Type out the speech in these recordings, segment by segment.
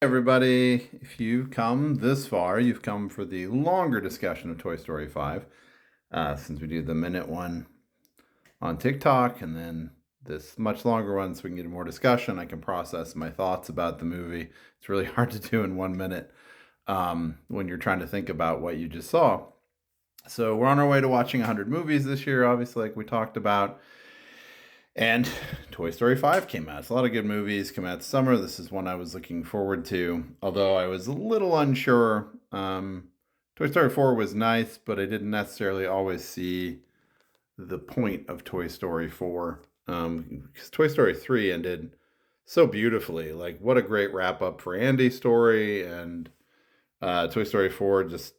Everybody, if you've come this far, you've come for the longer discussion of Toy Story 5. Since we do the minute one on TikTok and then this much longer one, so we can get more discussion, I can process my thoughts about the movie. It's really hard to do in 1 minute when you're trying to think about what you just saw. So, we're on our way to watching 100 movies this year, obviously, like we talked about. And Toy Story 5 came out. It's a lot of good movies come out this summer. This is one I was looking forward to, although I was a little unsure. Toy Story 4 was nice, but I didn't necessarily always see the point of Toy Story 4. Because Toy Story 3 ended so beautifully. Like, what a great wrap up for Andy's story. And Toy Story 4 just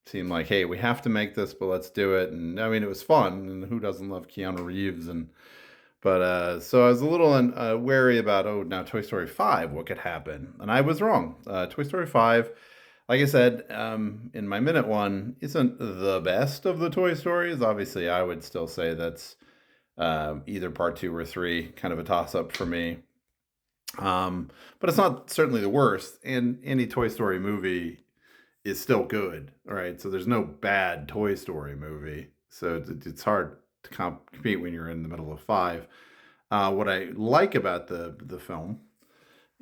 seemed like, hey, we have to make this, but let's do it. And I mean, it was fun. And who doesn't love Keanu Reeves? So I was a little wary about, oh, now Toy Story 5, what could happen? And I was wrong. Toy Story 5, like I said, in my minute one, isn't the best of the Toy Stories. Obviously, I would still say that's either part 2 or 3, kind of a toss-up for me. But it's not certainly the worst. And any Toy Story movie is still good, right? So there's no bad Toy Story movie. So it's hard to compete when you're in the middle of 5. What I like about the film,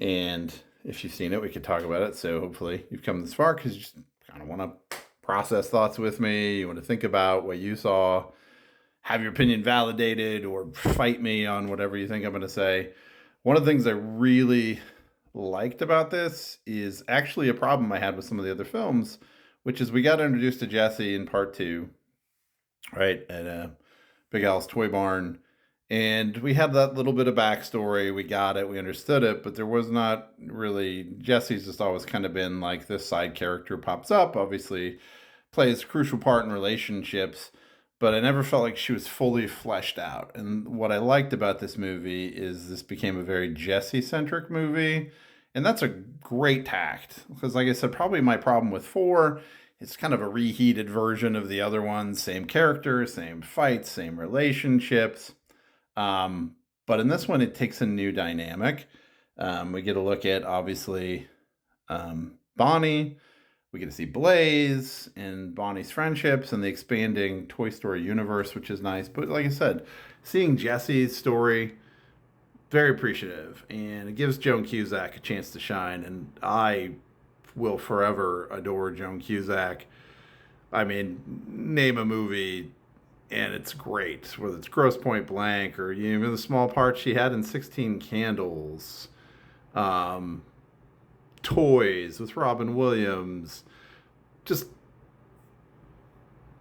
and if you've seen it, we could talk about it. So hopefully you've come this far because you just kind of want to process thoughts with me. You want to think about what you saw, have your opinion validated, or fight me on whatever you think I'm going to say. One of the things I really liked about this is actually a problem I had with some of the other films, which is we got introduced to Jesse in part 2, right, at Big Al's Toy Barn. And we had that little bit of backstory. We got it. We understood it. But there was not really. Jesse's just always kind of been like this side character pops up, obviously plays a crucial part in relationships. But I never felt like she was fully fleshed out. And what I liked about this movie is this became a very Jesse centric movie. And that's a great tact. Because, like I said, probably my problem with 4, it's kind of a reheated version of the other ones. Same characters, same fights, same relationships. But in this one, it takes a new dynamic. We get a look at, obviously, Bonnie. We get to see Blaze and Bonnie's friendships and the expanding Toy Story universe, which is nice. But like I said, seeing Jesse's story, very appreciative. And it gives Joan Cusack a chance to shine. And I will forever adore Joan Cusack. I mean, name a movie and it's great, whether it's Grosse Point Blank or even the small part she had in 16 Candles, um, Toys with Robin Williams, just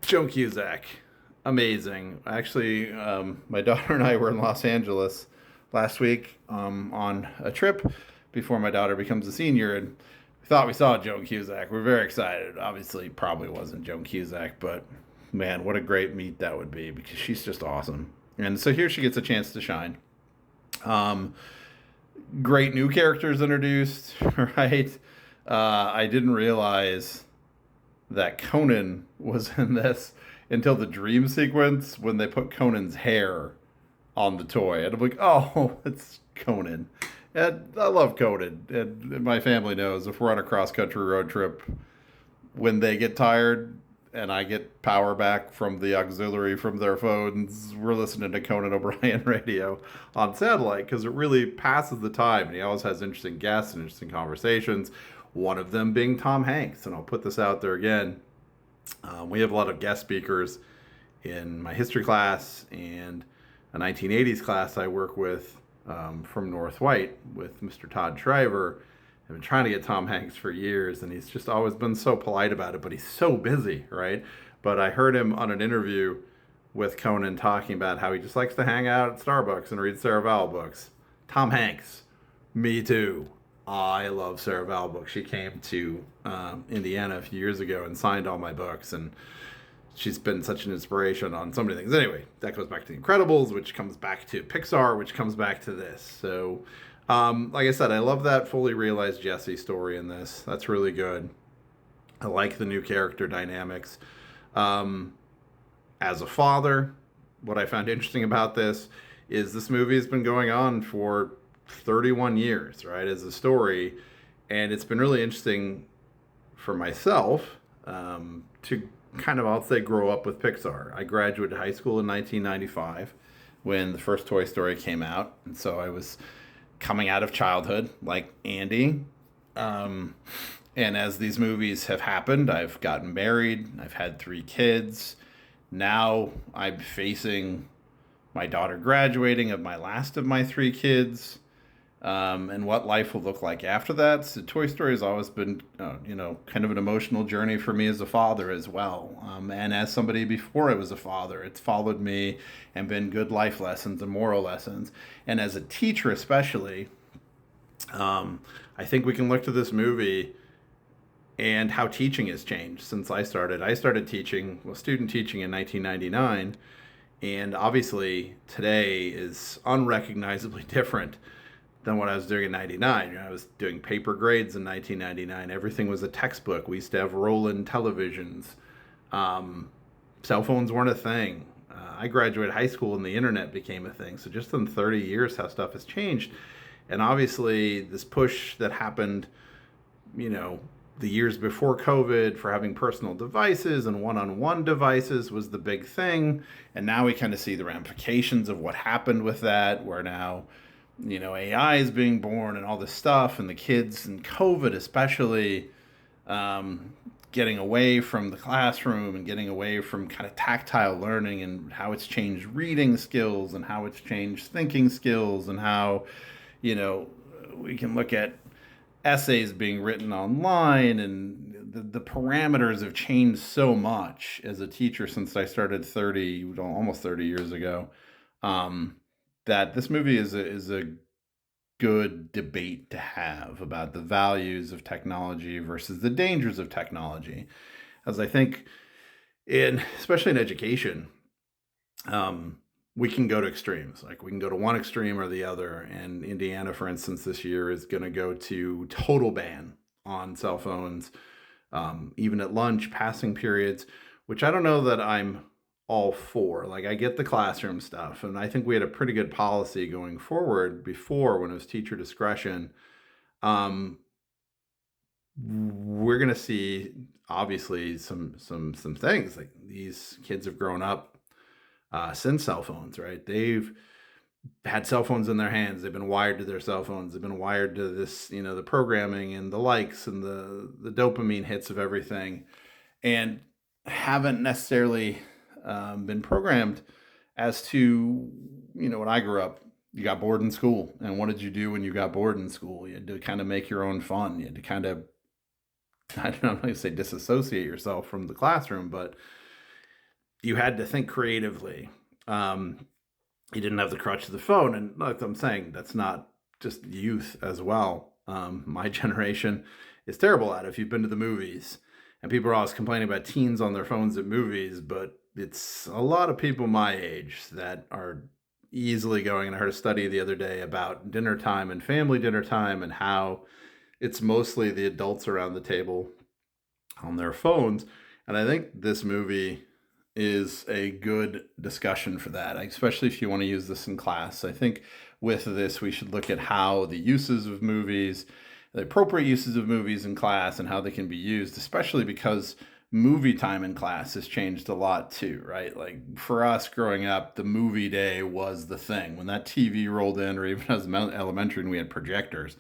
Joan Cusack, amazing. Actually, my daughter and I were in Los Angeles last week on a trip before my daughter becomes a senior, and we thought we saw Joan Cusack. We're very excited. Obviously, probably wasn't Joan Cusack, but man, what a great meet that would be because she's just awesome. And so here she gets a chance to shine. Um, Great new characters introduced, right? I didn't realize that Conan was in this until the dream sequence when they put Conan's hair on the toy. And I'm like, oh, it's Conan. And I love Conan. And my family knows if we're on a cross country road trip, when they get tired and I get power back from the auxiliary from their phones, we're listening to Conan O'Brien radio on satellite because it really passes the time. And he always has interesting guests and interesting conversations. One of them being Tom Hanks. And I'll put this out there again. We have a lot of guest speakers in my history class and a 1980s class I work with from North White with Mr. Todd Shriver. I've been trying to get Tom Hanks for years, and he's just always been so polite about it, but he's so busy, right? But I heard him on an interview with Conan talking about how he just likes to hang out at Starbucks and read Sarah Vowell books. Tom Hanks, me too. I love Sarah Vowell books. She came to Indiana a few years ago and signed all my books, and she's been such an inspiration on so many things. Anyway, that goes back to The Incredibles, which comes back to Pixar, which comes back to this. So, like I said, I love that fully realized Jesse story in this. That's really good. I like the new character dynamics. As a father, what I found interesting about this movie has been going on for 31 years, right? As a story, And it's been really interesting for myself to kind of, I'll say, grow up with Pixar. I graduated high school in 1995 when the first Toy Story came out. And so I was coming out of childhood like Andy. Um, and as these movies have happened, I've gotten married, I've had 3 kids. Now I'm facing my daughter graduating of my last of my 3 kids, and what life will look like after that. So Toy Story has always been, kind of an emotional journey for me as a father as well. And as somebody before I was a father, it's followed me and been good life lessons and moral lessons. And as a teacher, especially, I think we can look to this movie and how teaching has changed since I started. I started teaching, well, student teaching in 1999, and obviously today is unrecognizably different than what I was doing in 99. I was doing paper grades in 1999. Everything was a textbook. We used to have Roland televisions. Um, Cell phones weren't a thing. I graduated high school and the internet became a thing. So just in 30 years, how stuff has changed. And obviously, this push that happened, you know, the years before COVID for having personal devices and one on one devices was the big thing. And now we kind of see the ramifications of what happened with that, where now, AI is being born and all this stuff, and the kids and COVID especially, getting away from the classroom and getting away from kind of tactile learning, and how it's changed reading skills and how it's changed thinking skills, and how, you know, we can look at essays being written online, and the parameters have changed so much as a teacher since I started 30, almost 30 years ago, um, that this movie is a good debate to have about the values of technology versus the dangers of technology. As I think, especially in education, um, we can go to extremes. Like we can go to one extreme or the other. And Indiana, for instance, this year is going to go to total ban on cell phones, even at lunch, passing periods, which I don't know that I'm all for. Like I get the classroom stuff, and I think we had a pretty good policy going forward before when it was teacher discretion. Um, we're going to see obviously some things like these kids have grown up since cell phones, right? They've had cell phones in their hands. They've been wired to their cell phones. They've been wired to this, the programming and the likes and the dopamine hits of everything, and haven't necessarily been programmed as to, when I grew up. You got bored in school, and what did you do when you got bored in school? You had to kind of make your own fun. You had to kind of, I don't know how to say disassociate yourself from the classroom, but you had to think creatively. You didn't have the crutch of the phone. And like I'm saying, that's not just youth as well. My generation is terrible at it. If you've been to the movies, and people are always complaining about teens on their phones at movies, but it's a lot of people my age that are easily going. And I heard a study the other day about dinner time and family dinner time, and how it's mostly the adults around the table on their phones. And I think this movie is a good discussion for that, especially if you want to use this in class. I think with this, we should look at how the uses of movies, the appropriate uses of movies in class, and how they can be used, especially because movie time in class has changed a lot too, right? Like for us growing up, the movie day was the thing. When that TV rolled in, or even as elementary and we had projectors,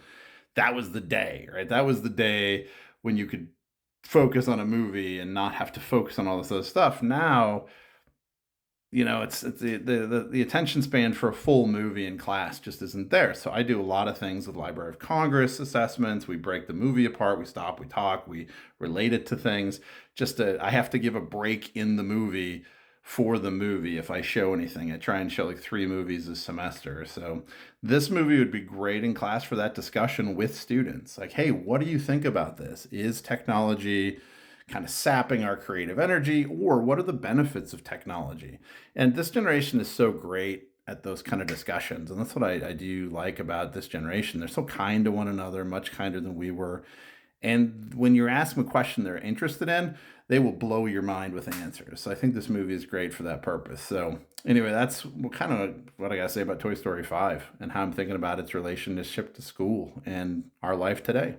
that was the day, right? That was the day when you could focus on a movie and not have to focus on all this other stuff. Now, it's the attention span for a full movie in class just isn't there. So I do a lot of things with Library of Congress assessments. We break the movie apart, we stop, we talk, we relate it to things. I have to give a break in the movie for the movie. If I show anything, I try and show like 3 movies a semester. So this movie would be great in class for that discussion with students. Like, hey, what do you think about this? Is technology kind of sapping our creative energy, or what are the benefits of technology? And this generation is so great at those kind of discussions. And that's what I do like about this generation. They're so kind to one another, much kinder than we were. And when you ask them a question they're interested in, they will blow your mind with answers. So I think this movie is great for that purpose. So anyway, that's kind of what I got to say about Toy Story 5 and how I'm thinking about its relationship to school and our life today.